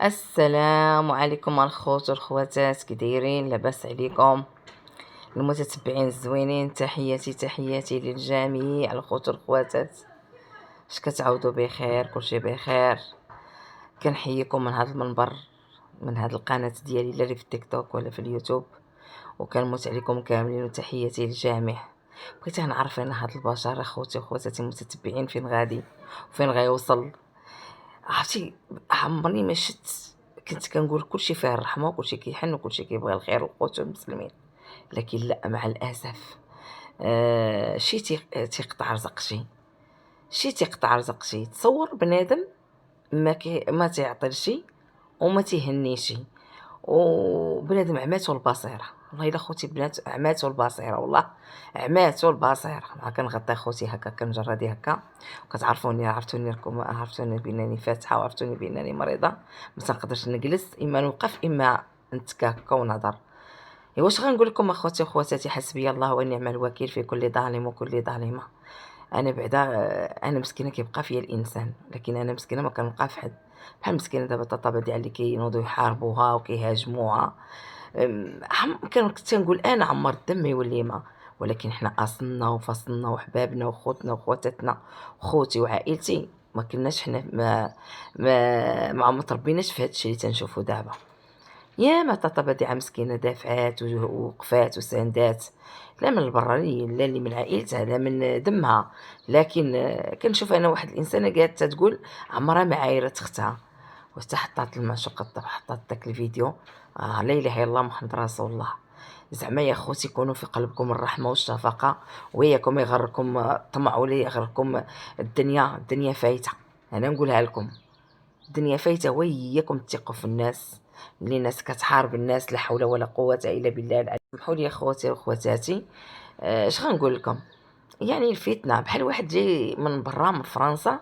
السلام عليكم الخوت والخواتات، كي دايرين؟ لاباس عليكم المتتبعين الزوينين؟ تحياتي للجميع الخوت والخواتات. اش كتعاودوا؟ بخير؟ كلشي بخير؟ كنحييكم من هذا المنبر، من هذه القناه ديالي، لا اللي في التيك توك ولا في اليوتيوب، وكنموت عليكم كاملين، وتحياتي للجميع. بغيت نعرف انا هاد البشر اخوتي وخواتاتي المتتبعين فين غادي وفين غيوصل. عرفتي، عمرني ما شت كنت كنقول كلشي فيه الرحمه وكلشي كيحن وكلشي كيبغي الخير للقوت والمسلمين، لكن لا، مع الاسف شي تيقطع رزق شي تيقطع رزق شي. تصور بنادم ما تيعطي شي وما تيهنيش، وبنادم عماتو البصيره. والله الا خوتي بنات عماتو البصيره، والله عماتو البصيره. ما كنغطي خوتي هكا، كنجردي هكا، وكتعرفوني، عرفتوني بانني فاتحه، وعرفتوني بانني مريضه، ما تنقدرش نجلس، اما نوقف اما نتكا هكا ونهضر. واش غنقول لكم اخوتي وخواتاتي؟ حسبي الله ونعم الوكيل في كل ظالم وكل ظالمه. انا بعدا انا مسكينه كيبقى فيا الانسان، لكن انا مسكينه ما كنبقى في حد. بحال مسكينه دابا الطابه ديال اللي كينوضوا يحاربوها وكيهاجموها. كنت تنقول انا عمر الدم ما يولي ما، ولكن حنا اصلنا وفصلنا وحبابنا وخوتنا وخواتاتنا وخوتي وعائلتي ما كناش حنا ما تربيناش في هذا الشيء اللي تنشوفو دابا. ياما تتبدع مسكينة دافعات ووقفات وساندات، لا من البرانية، لا اللي من عائلتها، لا من دمها. لكن كنشوف انا واحد الانسانه قالت تقول عمرها ما عايرت اختها، وحتى حطات المعشوقة الطبع، حطات داك الفيديو. لا اله الا الله محمد رسول الله. زعما يا خوتي كونوا في قلبكم الرحمه والشفقه، وياكم يغركم الطمع ولا يغركم الدنيا فايته. انا نقولها لكم، الدنيا فايته، وياكم تثقوا في الناس، اللي الناس كتحارب الناس، لا حول ولا قوه الا بالله العلي. سمحوا لي اخواتي وخواتاتي، اش غنقول لكم؟ يعني الفتنه بحال واحد جاي من برا، من فرنسا.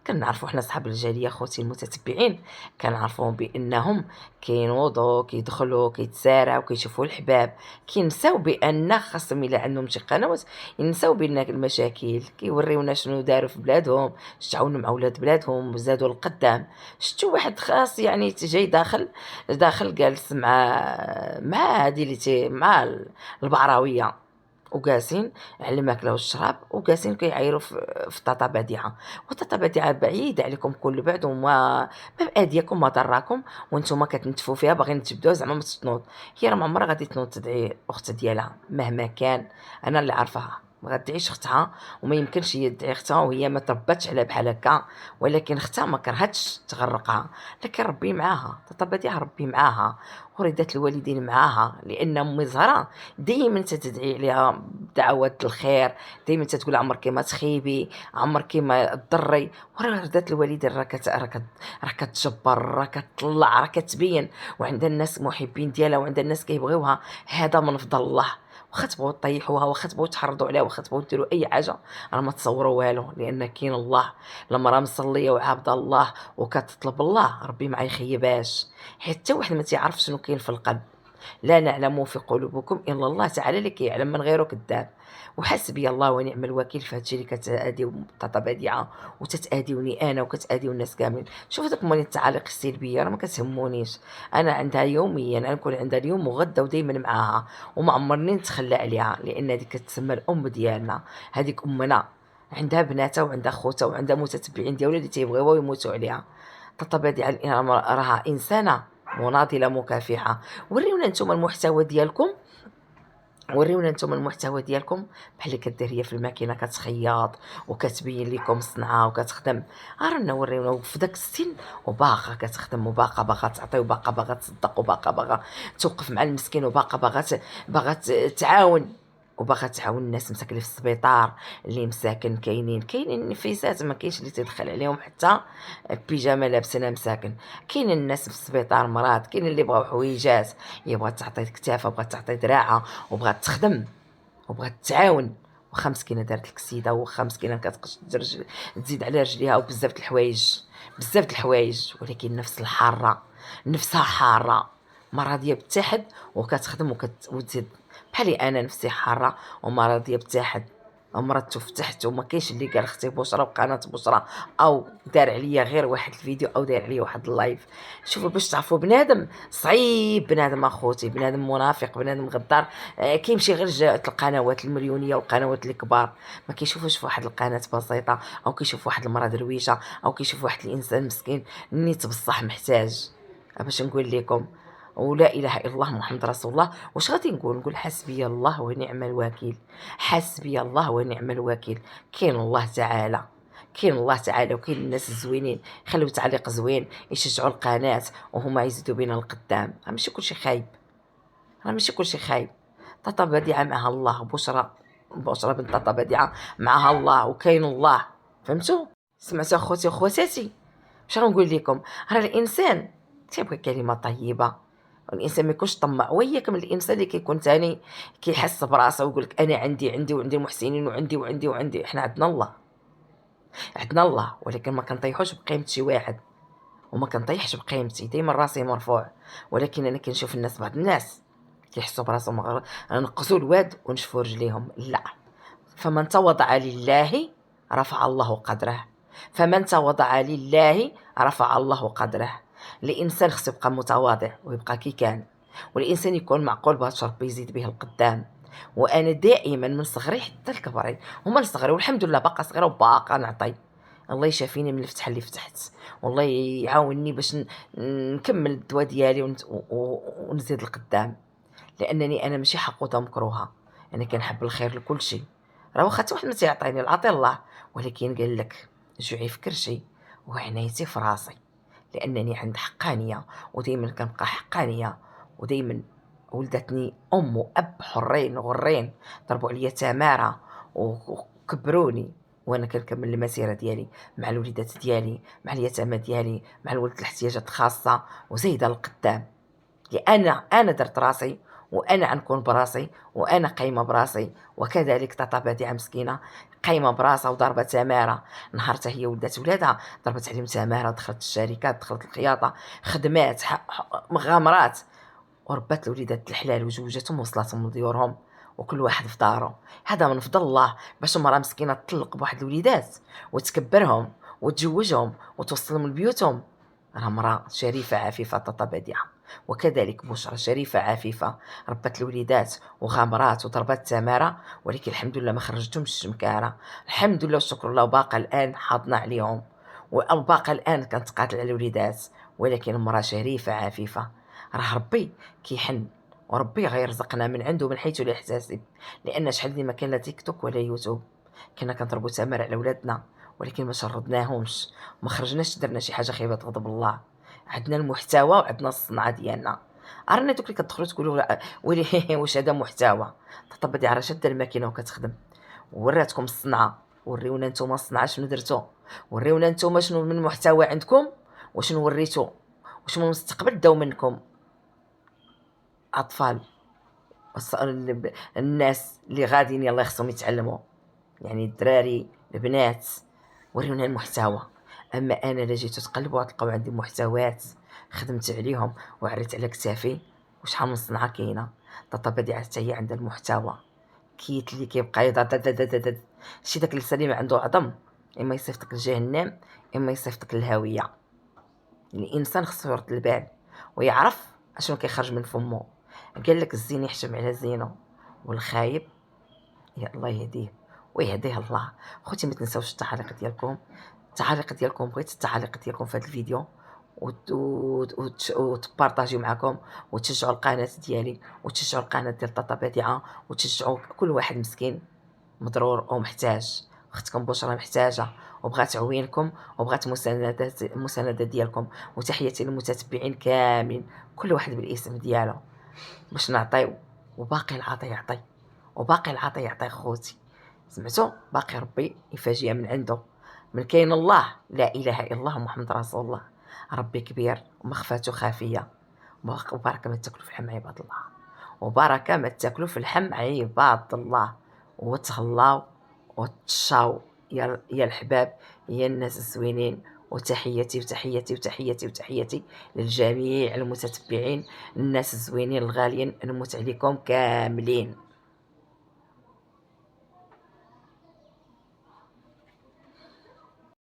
كنعرفوا حنا صحاب الجاليه خوتي المتتبعين، كنعرفوهم بانهم كينوضوا كيدخلوا كيتسارعوا كيشوفوا الحباب، كينساو بان خاصهم الا عندهم شي قنوات ينساو بان المشاكل، كيوريونا شنو داروا في بلادهم، تعاونوا مع ولاد بلادهم وزادوا القدام. شفتوا واحد خاص يعني جاي داخل جالس مع هذه اللي مع البعراويه، وجالسين على الماكله والشراب، وجالسين كيعايروا في الطاطا بديعه. والطاطا بديعه بعيد عليكم كل بعد، وما ما باديكم ما ضراكم، وانتم كتنتفوا فيها باغيين تبداو زعما ما تنوض. هي راه ما عمرها غادي تنوض تدعي اخت ديالها مهما كان. انا اللي عارفاها ما غاديش اختها، وما يمكنش هي تدعي اختها وهي ما ترباتش على بحال هكا. ولكن اختها ما كرهتش تغرقها، لكن ربي معاها، طاطا بديعه ربي معاها، ورضات الوالدين معاها، لان امي زهره ديما تدعي عليها بدعوات الخير، ديما تقول عمرك ما تخيبي، عمرك ما تضري. وراه ردات الوالدين راه كتجبر، راه كتطلع، راه كتبين، وعند الناس محبين ديالها، وعند الناس كيبغيوها. هذا من فضل الله. واخا تبغوا طيحوها، واخا تبغوا تحرضوا عليها، واخا تبغوا ديروا اي حاجه، راه ما تصوروا والو، لان كاين الله. لما راه مصليه وعابده الله وكتطلب الله، ربي ما يخيبهاش. حتى واحد ما تيعرف شنو كاين في القلب. لا نعلم في قلوبكم الا الله تعالى اللي كيعلم، من غيره كذاب. وحسبي الله ونعم الوكيل في هادشي اللي كتاديو طاطا بديعه، وتتاديوني انا وكتاديو الناس كاملين. شوف داك مولي التعاليق السلبيه راه ما كتهمونيش. انا عندها يوميا، انا نكون عندها اليوم وغدا ودائما معاها، وما عمرني نتخلى عليها، لان هذيك كتسمى الام ديالنا، هذيك امنا. عندها بناتها وعندها خوتها وعندها متتبعين ديالها اللي تيبغيوها ويموتوا عليها. طاطا بديعه راها انسانه مناضله مكافحه. وريونا نتوما المحتوى ديالكم، وريونا نتوما المحتوى ديالكم، بحال اللي كدير هي في الماكينه كتخياط وكتبين لكم الصنعه وكتخدم. رانا وريونا في داك السن وباقا كتخدم، وباقا باغا تعطي، وباقا باغا تصدق، وباقا باغا توقف مع المسكين، وباقا باغا تعاون، وباغا تعاون الناس مساكن في السبيطار اللي مساكن. كاينين نفيسات ما كاينش اللي تدخل عليهم حتى بيجامه لابسنا مساكن. كاين الناس في السبيطار مرات، كاين اللي بغاو حويجات، هي بغات تعطي كتافها، بغات تعطي دراعها، وبغات تخدم، وبغات تعاون. واخا مسكينه دارت لك السيده، واخا مسكينه كتقش تزيد على رجليها، وبزاف د الحوايج، بزاف د الحوايج، ولكن نفس الحاره، نفسها حاره، ما راضيه بحتى حد، وكتخدم وتزيد. بحالي انا نفسي حاره وما راضيه بحتى حد. مرضتو فتحت وما كاينش اللي قال اختي بشرى وقناه بشرى او دار عليا غير واحد الفيديو او دار عليا واحد اللايف. شوفوا باش تعرفوا بنادم صعيب، بنادم اخوتي، بنادم منافق، بنادم غدار. كيمشي غير القنوات المليونيه والقنوات الكبار، ما كيشوفوش في واحد القناه بسيطه، او كيشوف واحد المراه درويشه، او كيشوف واحد الانسان مسكين نيت بصح محتاج. باش نقول لكم ولا اله الا الله محمد رسول الله. واش غادي نقول حسبي الله ونعم الوكيل، حسبي الله ونعم الوكيل. كاين الله تعالى، كاين الله تعالى، وكاين الناس الزوينين خليو تعليق زوين يشجعوا القناه وهما يزيدوا بينا القدام. راه ماشي كلشي خايب، راه ماشي كلشي خايب. طاطا بديعه معها الله، بشرى بنت طاطا بديعه معها الله، وكاين الله. فهمتوا؟ سمعتوا اخوتي وخواتاتي؟ واش غنقول لكم؟ راه الانسان تيبغي كلمه طيبه، الانسان ما يكونش طماع. وياك من الانسان اللي كيكون ثاني كيحس براسه ويقول لك انا عندي وعندي المحسنين وعندي. احنا عندنا الله، عندنا الله، ولكن ما كنطيحوش بقيمه شي واحد، وما كنطيحش بقيمتي. ديما راسي مرفوع. ولكن انا كنشوف الناس، بعض الناس كيحسوا براسهم نقصوا الواد ونشفوا رجليهم. لا، فمن تواضع لله رفع الله قدره، فمن تواضع لله رفع الله قدره. الانسان خصو يبقى متواضع ويبقى كي كان، والانسان يكون معقول باش ربي يزيد به القدام. وانا دائما من صغري حتى لكبري ومن صغري، والحمد لله باقا صغيره وباقا نعطي. الله يشافيني من الفتحه اللي فتحت، والله يعاونني باش نكمل الدواء ديالي ونزيد القدام. لانني انا ماشي حقوده مكروهه، انا كنحب الخير لكل شيء. راه واخا حتى واحد ما تيعطيني، العطي الله، ولكن قال لك جوعي في كرشي وعنايتي في راسي، لانني عند حقانيه، ودائما كنبقى حقانيه. ودائما ولدتني ام واب حرين غرين، ضربوا عليا تماره وكبروني، وانا كنكمل المسيره ديالي مع الوليدات ديالي، مع اليتامى ديالي، مع الولد الاحتياجات الخاصه، وزايده للقدام. لأن أنا درت راسي، وأنا غنكون براسي، وأنا قايمة براسي. وكذلك طاطا بديعة مسكينة قايمة براسها وضاربة تمارة. نهار حتى هي ولات ولادها ضربت عليهم تمارة، دخلت الشركات، دخلت الخياطة، خدمات، مغامرات، وربات الوليدات الحلال وزوجاتهم وصلاتهم لديورهم، وكل واحد في دارو. هذا من فضل الله. باش المراه مسكينه تطلق بواحد الوليدات وتكبرهم وتزوجهم وتوصلهم لبيوتهم، راه مراه شريفه عفيفه طاطا بديعه. وكذلك بشرى شريفه عفيفه، ربت الوليدات وغامرات وضربات تماره، ولكن الحمد لله ما خرجتهمش مكاره. الحمد لله والشكر الله، وباقا الان حاضنه عليهم، وباقا الان كنتقاتل على الوليدات. ولكن مراه شريفه عفيفه. راه ربي كيحن، وربي غيرزقنا من عنده من حيث لا يحتسب. لان شحال ديما كان لا تيك توك ولا يوتيوب، كنا كنضربوا تمر على ولادنا، ولكن ما شردناهمش، ما خرجناش درنا شي حاجه خيبه تغضب الله. عندنا المحتوى وعندنا الصنعه ديالنا. رانا دوك اللي كتدخلوا تقولوا ويلي واش هذا محتوى؟ طب بدي راه شاده الماكينه وكتخدم، وراتكم الصنعه. وريونا نتوما الصنعه شنو درتو، وريونا نتوما شنو من محتوى عندكم، وشنو وريتو، وشنو المستقبل داو منكم. اطفال الناس اللي غاديين يلاه خصهم يتعلموا، يعني الدراري البنات، وريونا المحتوى. اما انا لا جيتو تقلبوا غتلقاو عندي محتويات خدمت عليهم وعريت على كتافي، وشحال من صنعه كاينه. طاطا بديعه حتى هي عندها المحتوى. كيت اللي كيبقى يضاد شي داك اللسان اللي ما عنده عظم، اما يصيفطك لجهنم اما يصيفطك للهاويه. الانسان خصو يرد البال ويعرف اشنو كيخرج من فمه. قال لك الزين يحشم على زينه، والخايب يا الله يهديه ويهديه الله. خوتي ما تنساوش التعاليق ديالكم، التعاليق ديالكم، بغيت التعاليق ديالكم في هذا الفيديو، وتبارطاجيو معكم، وتشجعوا القناه ديالي، وتشجعوا القناه ديال طاطا بديعه، وتشجعوا كل واحد مسكين مضرور ومحتاج. اختكم بشرى محتاجه وبغات عوينكم وبغات المساندات ديالكم. وتحياتي للمتتبعين كاملين، كل واحد بالاسم ديالو، باش نعطيو. وباقي العطي يعطي، وباقي العطي يعطي خوتي. سمعتوا؟ باقي ربي يفاجئ من عنده. من كاين الله لا اله الا الله محمد رسول الله. ربي كبير ومخفاته خافيه. وبركه ما تاكلوا في اللحم عباد الله، وبركه ما تاكلوا في اللحم عباد الله. وتهلاو وتشاو يا الحباب، يا الناس الزوينين. وتحياتي للجميع المتتبعين، الناس الزوينين الغاليين، نموت عليكم كاملين.